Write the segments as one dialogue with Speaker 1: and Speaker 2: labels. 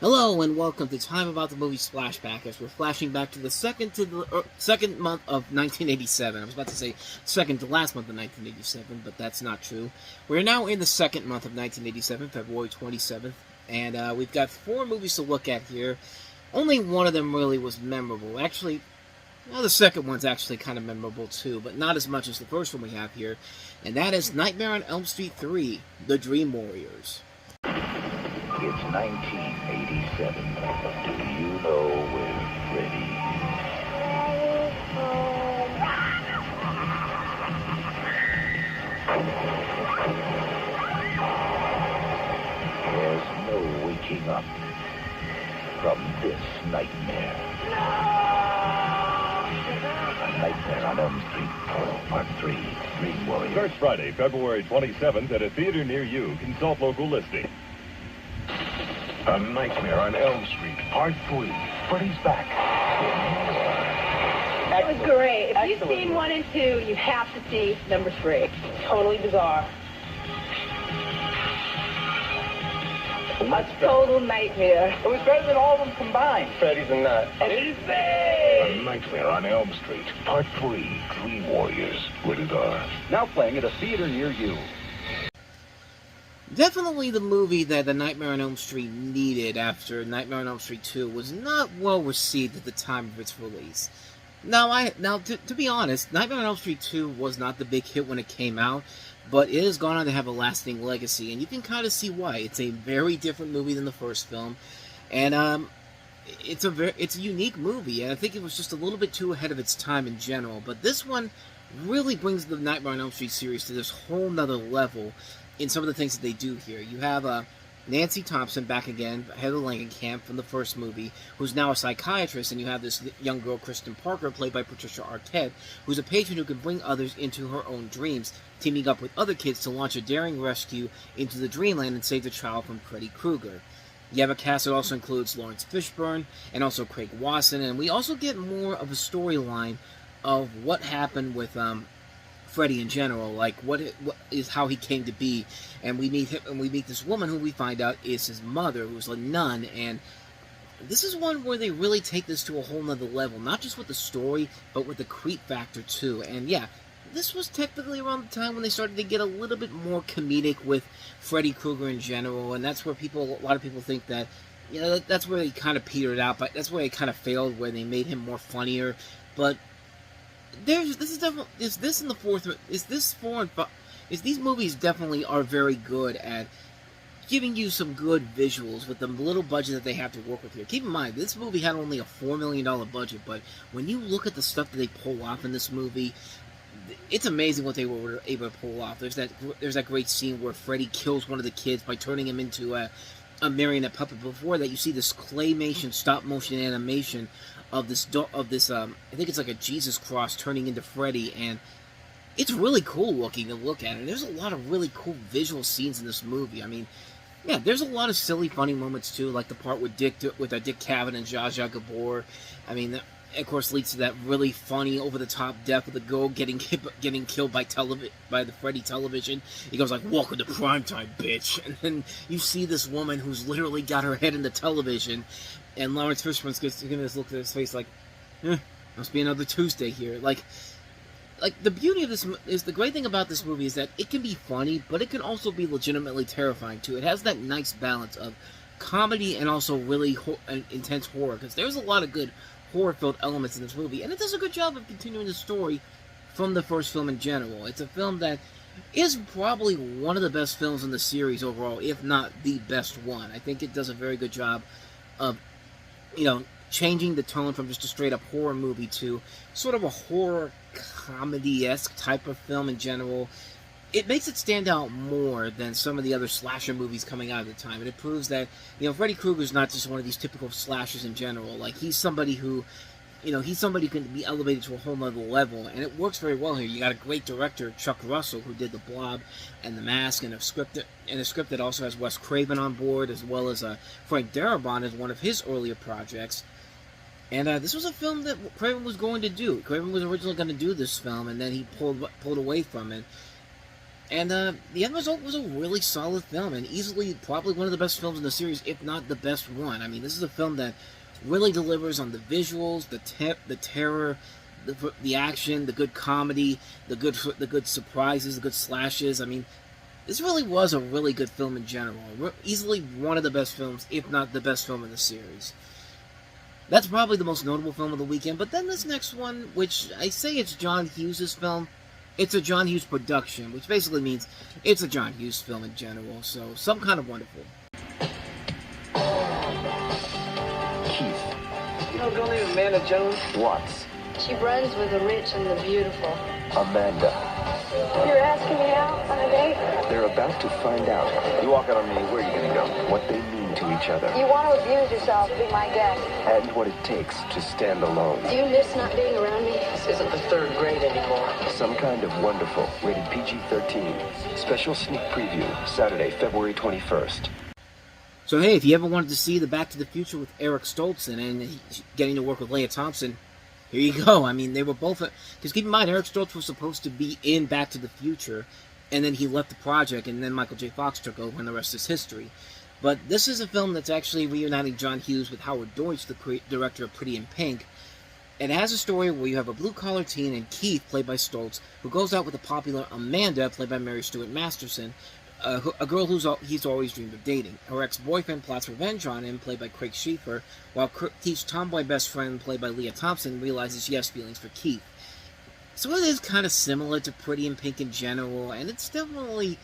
Speaker 1: Hello and welcome to Time About the Movie's Flashback, as we're flashing back to the second month of 1987. I was about to say second to last month of 1987, but that's not true. We're now in the second month of 1987, February 27th, and we've got 4 movies to look at here. Only one of them really was memorable. Actually, well, the second one's actually kind of memorable too, but not as much as the first one we have here, and that is Nightmare on Elm Street 3, The Dream Warriors.
Speaker 2: It's 1987. Do you know where Freddy There's no waking up from this nightmare. A Nightmare on Elm Street, Part 3, Dream Warriors.
Speaker 3: Starts Friday, February 27th at a theater near you. Consult local listing.
Speaker 2: A Nightmare on Elm Street, Part 3. Freddy's back.
Speaker 4: It was great. If you've seen 1 and 2, you have to see number 3. Totally bizarre. A total nightmare.
Speaker 5: It was better than all of them combined.
Speaker 6: Freddy's a nut.
Speaker 2: A Nightmare on Elm Street, Part 3, Dream Warriors. Rated R.
Speaker 5: Now playing at a theater near you.
Speaker 1: Definitely the movie that the Nightmare on Elm Street needed after Nightmare on Elm Street 2 was not well received at the time of its release. Now, to be honest, Nightmare on Elm Street 2 was not the big hit when it came out, but it has gone on to have a lasting legacy, and you can kind of see why. It's a very different movie than the first film, and it's a unique movie, and I think it was just a little bit too ahead of its time in general, but this one really brings the Nightmare on Elm Street series to this whole nother level in some of the things that they do here. You have Nancy Thompson back again, Heather Langenkamp from the first movie, who's now a psychiatrist, and you have this young girl, Kristen Parker, played by Patricia Arquette, who's a patient who can bring others into her own dreams, teaming up with other kids to launch a daring rescue into the dreamland and save the child from Freddy Krueger. You have a cast that also includes Lawrence Fishburne and also Craig Wasson, and we also get more of a storyline of what happened with Freddy in general, like what is how he came to be, and we meet him, and we meet this woman who we find out is his mother, who's a nun, and this is one where they really take this to a whole nother level, not just with the story, but with the creep factor too. And yeah, this was technically around the time when they started to get a little bit more comedic with Freddy Krueger in general, and that's where a lot of people think that, you know, that's where they kind of petered out, but that's where they kind of failed, where they made him more funnier. But these movies definitely are very good at giving you some good visuals with the little budget that they have to work with here. Keep in mind, this movie had only a $4 million budget, but when you look at the stuff that they pull off in this movie, it's amazing what they were able to pull off. There's that great scene where Freddy kills one of the kids by turning him into a marionette puppet. Before that, you see this claymation stop-motion animation of this I think it's like a Jesus cross turning into Freddy, and it's really cool looking to look at. And there's a lot of really cool visual scenes in this movie. I mean, yeah, there's a lot of silly, funny moments too, like the part with Dick Cavett and Zsa Zsa Gabor. I mean, that, of course, leads to that really funny, over-the-top death of the girl getting killed by the Freddy television. He goes like, "Welcome to primetime, bitch!" And then you see this woman who's literally got her head in the television, and Lawrence Fishburne's giving this look at his face like, must be another Tuesday here. Like the beauty of this is, the great thing about this movie is that it can be funny, but it can also be legitimately terrifying too. It has that nice balance of comedy and also really intense horror, because there's a lot of good horror-filled elements in this movie, and it does a good job of continuing the story from the first film in general. It's a film that is probably one of the best films in the series overall, if not the best one. I think it does a very good job of, you know, changing the tone from just a straight-up horror movie to sort of a horror comedy-esque type of film in general. It makes it stand out more than some of the other slasher movies coming out at the time, and it proves that, you know, Freddy Krueger's not just one of these typical slashers in general. Like, he's somebody who, you know, he's somebody who can be elevated to a whole nother level, and it works very well here. You got a great director, Chuck Russell, who did The Blob and The Mask, and a script that also has Wes Craven on board, as well as Frank Darabont as one of his earlier projects. And this was a film that Craven was going to do. Craven was originally going to do this film, and then he pulled away from it. And the end result was a really solid film, and easily probably one of the best films in the series, if not the best one. I mean, this is a film that really delivers on the visuals, the terror, the action, the good comedy, the good surprises, the good slashes. I mean, this really was a really good film in general. Easily one of the best films, if not the best film in the series. That's probably the most notable film of the weekend. But then this next one, which I say it's John Hughes' film, it's a John Hughes production, which basically means it's a John Hughes film in general. So, Some Kind of Wonderful.
Speaker 5: Keith. You know a girl named Amanda Jones? Watts.
Speaker 6: She runs with the rich and the beautiful.
Speaker 5: Amanda.
Speaker 4: You're asking me out on a date?
Speaker 5: They're about to find out. You walk out on me, where are you going to go? What they mean to each other.
Speaker 6: You want to abuse yourself, be my guest.
Speaker 5: And what it takes to stand alone.
Speaker 6: Do you miss not being around me?
Speaker 7: This isn't the third grade anymore.
Speaker 5: Some Kind of Wonderful, rated PG-13. Special sneak preview, Saturday, February 21st.
Speaker 1: So hey, if you ever wanted to see the Back to the Future with Eric Stoltz and getting to work with Leah Thompson, here you go. I mean, they were both... Because keep in mind, Eric Stoltz was supposed to be in Back to the Future, and then he left the project, and then Michael J. Fox took over, and the rest is history. But this is a film that's actually reuniting John Hughes with Howard Deutsch, the director of Pretty in Pink. It has a story where you have a blue-collar teen and Keith, played by Stoltz, who goes out with the popular Amanda, played by Mary Stuart Masterson, a girl he's always dreamed of dating. Her ex-boyfriend plots revenge on him, played by Craig Schieffer, while Keith's tomboy best friend, played by Leah Thompson, realizes she has feelings for Keith. So it is kind of similar to Pretty in Pink in general, and it's definitely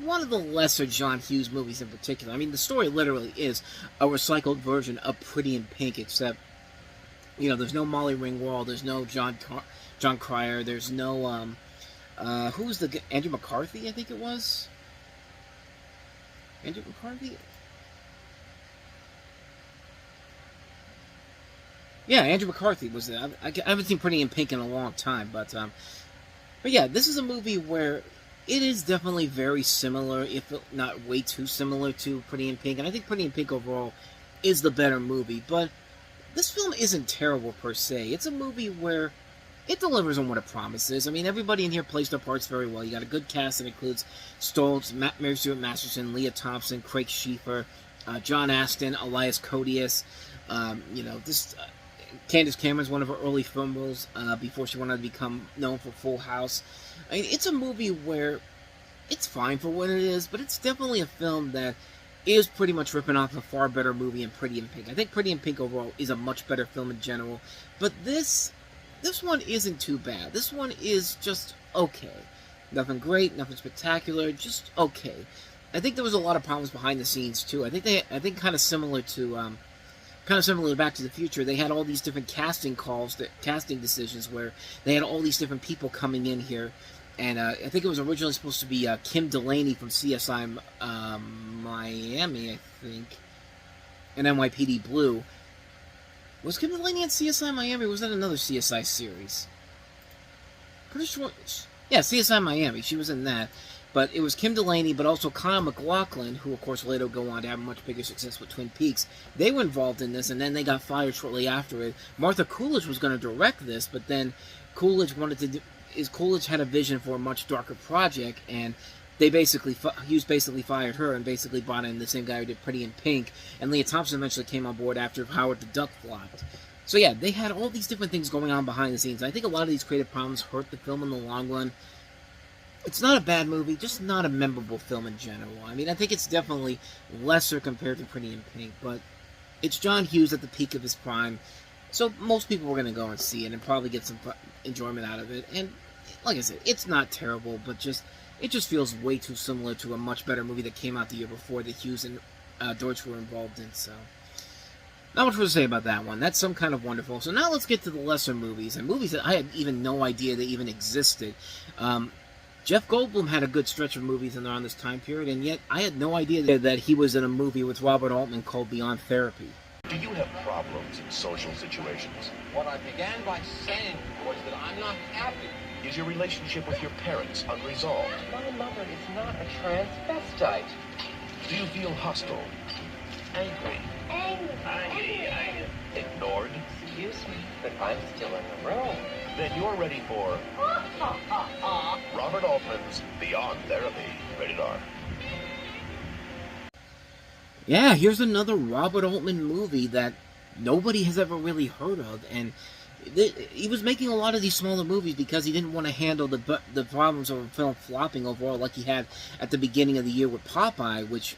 Speaker 1: one of the lesser John Hughes movies in particular. I mean, the story literally is a recycled version of Pretty in Pink, except, you know, there's no Molly Ringwald, there's no John Cryer, there's no, who was the... Andrew McCarthy, I think it was? Andrew McCarthy? Yeah, Andrew McCarthy was there. I haven't seen Pretty in Pink in a long time, but yeah, this is a movie where it is definitely very similar, if not way too similar to Pretty in Pink, and I think Pretty in Pink overall is the better movie, but this film isn't terrible per se. It's a movie where it delivers on what it promises. I mean, everybody in here plays their parts very well. You got a good cast that includes Stoltz, Mary Stuart Masterson, Leah Thompson, Craig Schieffer, John Astin, Elias Koteas. You know, this Candace Cameron's one of her early film roles before she wanted to become known for Full House. I mean, it's a movie where it's fine for what it is, but it's definitely a film that is pretty much ripping off a far better movie than Pretty in Pink. I think Pretty in Pink overall is a much better film in general, but this one isn't too bad. This one is just okay. Nothing great, nothing spectacular, just okay. I think there was a lot of problems behind the scenes too. I think kind of similar to Back to the Future. They had all these different casting decisions where they had all these different people coming in here, and I think it was originally supposed to be Kim Delaney from CSI Miami, I think, and NYPD Blue. Was Kim Delaney in CSI Miami, or was that another CSI series? Pretty sure... Yeah, CSI Miami. She was in that. But it was Kim Delaney, but also Kyle MacLachlan, who, of course, later go on to have much bigger success with Twin Peaks. They were involved in this, and then they got fired shortly after it. Martha Coolidge was going to direct this, but then Coolidge had a vision for a much darker project, and Hughes basically fired her and basically brought in the same guy who did Pretty in Pink, and Leah Thompson eventually came on board after Howard the Duck flopped. So yeah, they had all these different things going on behind the scenes. I think a lot of these creative problems hurt the film in the long run. It's not a bad movie, just not a memorable film in general. I mean, I think it's definitely lesser compared to Pretty in Pink, but it's John Hughes at the peak of his prime, so most people were going to go and see it and probably get some enjoyment out of it. And like I said, it's not terrible, but it just feels way too similar to a much better movie that came out the year before that Hughes and Deutsch were involved in, so not much more to say about that one. That's Some Kind of Wonderful. So now let's get to the lesser movies, and movies that I had even no idea they even existed. Jeff Goldblum had a good stretch of movies in around this time period, and yet I had no idea that he was in a movie with Robert Altman called Beyond Therapy.
Speaker 2: Do you have problems in social situations?
Speaker 7: What I began by saying was that I'm not happy.
Speaker 2: Is your relationship with your parents unresolved?
Speaker 7: My mother is not a transvestite.
Speaker 2: Do you feel hostile?
Speaker 7: Angry.
Speaker 2: Ignored?
Speaker 7: Excuse me, but I'm still in the room.
Speaker 2: Then you're ready for Robert Altman's Beyond Therapy. Rated R.
Speaker 1: Yeah, here's another Robert Altman movie that nobody has ever really heard of, and he was making a lot of these smaller movies because he didn't want to handle the problems of a film flopping overall, like he had at the beginning of the year with Popeye, which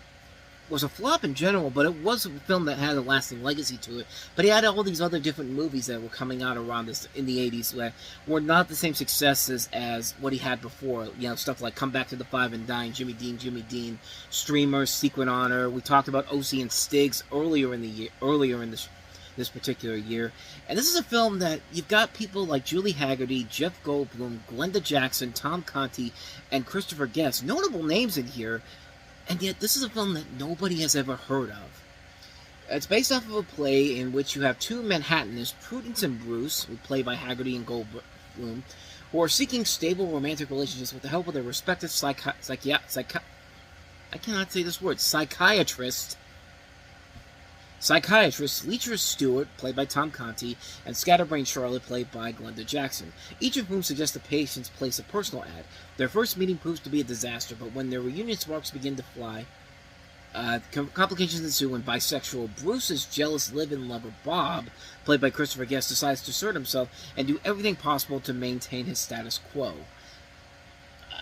Speaker 1: was a flop in general, but it was a film that had a lasting legacy to it. But he had all these other different movies that were coming out around this in the 80s that were not the same successes as what he had before. You know, stuff like Come Back to the Five and Dine, Jimmy Dean, Streamers, Secret Honor. We talked about O.C. and Stiggs earlier in this particular year. And this is a film that you've got people like Julie Haggerty, Jeff Goldblum, Glenda Jackson, Tom Conti, and Christopher Guest. Notable names in here. And yet, this is a film that nobody has ever heard of. It's based off of a play in which you have two Manhattanists, Prudence and Bruce, who played by Haggerty and Goldblum, who are seeking stable romantic relationships with the help of their respective psychiatrists, Leacher Stewart, played by Tom Conti, and Scatterbrain Charlotte, played by Glenda Jackson, each of whom suggests the patients place a personal ad. Their first meeting proves to be a disaster, but when their reunion sparks begin to fly, complications ensue when bisexual Bruce's jealous live-in lover Bob, played by Christopher Guest, decides to assert himself and do everything possible to maintain his status quo.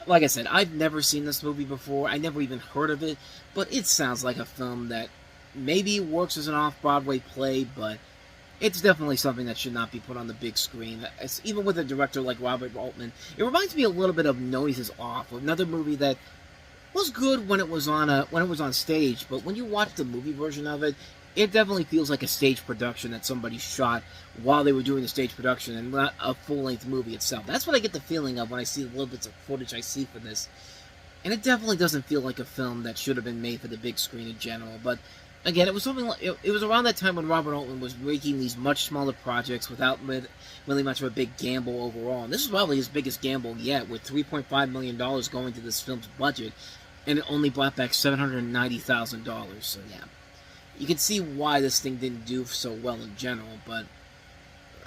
Speaker 1: Like I said, I've never seen this movie before. I never even heard of it, but it sounds like a film that maybe works as an off-Broadway play, but it's definitely something that should not be put on the big screen. Even with a director like Robert Altman, it reminds me a little bit of Noises Off, another movie that was good when it was on stage, but when you watch the movie version of it, it definitely feels like a stage production that somebody shot while they were doing the stage production, and not a full-length movie itself. That's what I get the feeling of when I see the little bits of footage I see for this. And it definitely doesn't feel like a film that should have been made for the big screen in general, but again, it was something like, it was around that time when Robert Altman was making these much smaller projects without really much of a big gamble overall. And this is probably his biggest gamble yet, with $3.5 million going to this film's budget, and it only brought back $790,000. So yeah, you can see why this thing didn't do so well in general, but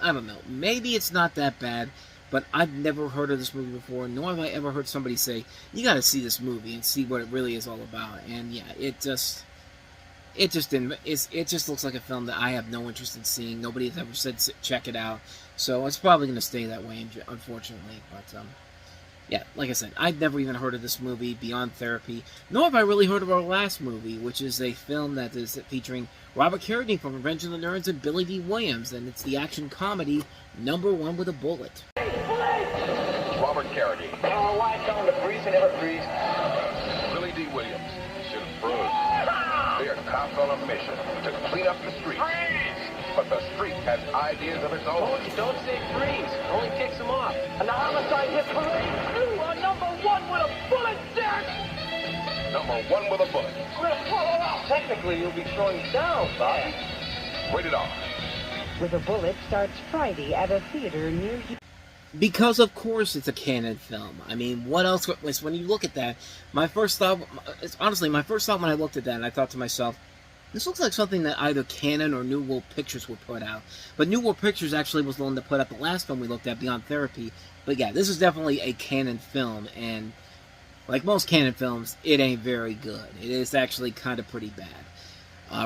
Speaker 1: I don't know. Maybe it's not that bad, but I've never heard of this movie before, nor have I ever heard somebody say, you gotta see this movie and see what it really is all about. And yeah, it just looks like a film that I have no interest in seeing. Nobody has ever said check it out, so it's probably going to stay that way, unfortunately. But yeah, like I said, I've never even heard of this movie, Beyond Therapy, nor have I really heard of our last movie, which is a film that is featuring Robert Carradine from Revenge of the Nerds and Billy D. Williams, and it's the action comedy Number One with a Bullet.
Speaker 2: Robert Carradine.
Speaker 7: Oh, why tell him to freeze and never freeze?
Speaker 2: Billy D. Williams. Should have froze. They are cops on a mission to clean up the street. But the street has ideas of its own.
Speaker 7: Don't say freeze. Only kicks him off. An homicide hit parade. You are number one with a bullet, Jack.
Speaker 2: Number One with a Bullet.
Speaker 7: We're gonna pull it off. Technically, you'll be throwing down, Bobby.
Speaker 2: Rated R.
Speaker 8: With a Bullet starts Friday at a theater near you.
Speaker 1: Because, of course, it's a canon film. I mean, what else? When you look at that, my first thought when I looked at that, I thought to myself, this looks like something that either Canon or New World Pictures would put out. But New World Pictures actually was the one that put out the last film we looked at, Beyond Therapy. But yeah, this is definitely a canon film, and like most canon films, it ain't very good. It is actually kind of pretty bad.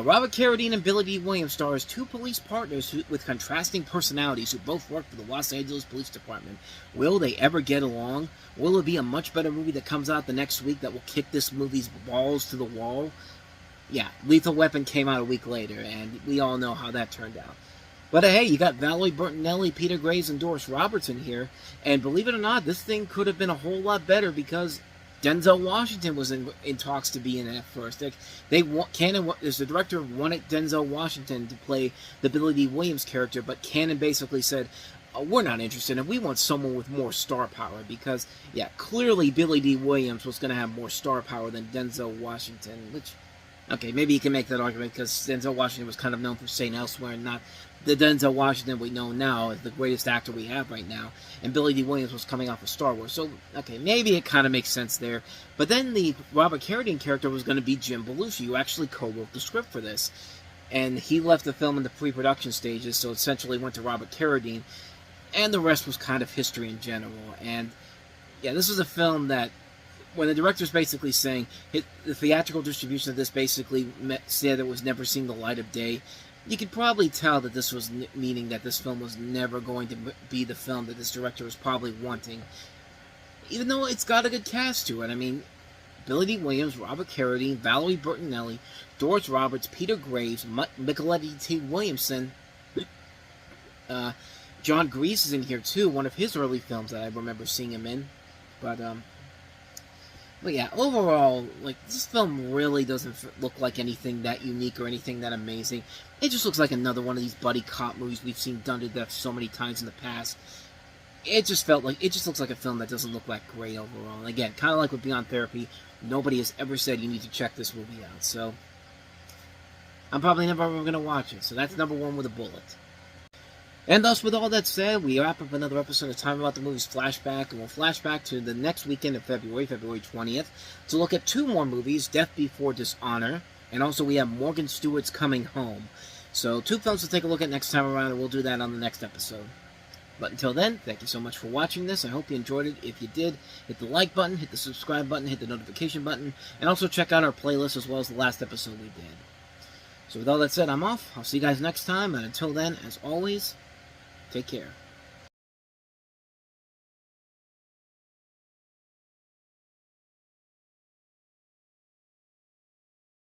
Speaker 1: Robert Carradine and Billy D. Williams star as two police partners with contrasting personalities who both work for the Los Angeles Police Department. Will they ever get along? Will it be a much better movie that comes out the next week that will kick this movie's balls to the wall? Yeah, Lethal Weapon came out a week later, and we all know how that turned out. But hey, you got Valerie Bertinelli, Peter Graves, and Doris Robertson here, and believe it or not, this thing could have been a whole lot better because Denzel Washington was in talks to be in it at first. Canon, as the director, wanted Denzel Washington to play the Billy D. Williams character, but Canon basically said, we're not interested, and we want someone with more star power, because, yeah, clearly Billy D. Williams was going to have more star power than Denzel Washington, which, okay, maybe you can make that argument, because Denzel Washington was kind of known for St. Elsewhere, and not the Denzel Washington we know now is the greatest actor we have right now, and Billy D. Williams was coming off of Star Wars, so, okay, maybe it kind of makes sense there. But then the Robert Carradine character was going to be Jim Belushi, who actually co-wrote the script for this, and he left the film in the pre-production stages, so essentially went to Robert Carradine, and the rest was kind of history in general. And yeah, this is a film that, when the director's basically saying the theatrical distribution of this basically said it was never seeing the light of day, you could probably tell that this was meaning that this film was never going to be the film that this director was probably wanting. Even though it's got a good cast to it. I mean, Billy D. Williams, Robert Carradine, Valerie Bertinelli, Doris Roberts, Peter Graves, Micheletti T. Williamson, John Grease is in here too, one of his early films that I remember seeing him in. But yeah, overall, like, this film really doesn't look like anything that unique or anything that amazing. It just looks like another one of these buddy cop movies we've seen done to death so many times in the past. It just looks like a film that doesn't look that great overall. And again, kind of like with Beyond Therapy, nobody has ever said you need to check this movie out. So, I'm probably never ever going to watch it. So that's number 1 with a bullet. And thus, with all that said, we wrap up another episode of Time About the Movies Flashback, and we'll flash back to the next weekend of February 20th, to look at 2 more movies, Death Before Dishonor, and also we have Morgan Stewart's Coming Home. So, 2 films to take a look at next time around, and we'll do that on the next episode. But until then, thank you so much for watching this. I hope you enjoyed it. If you did, hit the like button, hit the subscribe button, hit the notification button, and also check out our playlist as well as the last episode we did. So with all that said, I'm off. I'll see you guys next time, and until then, as always, take care.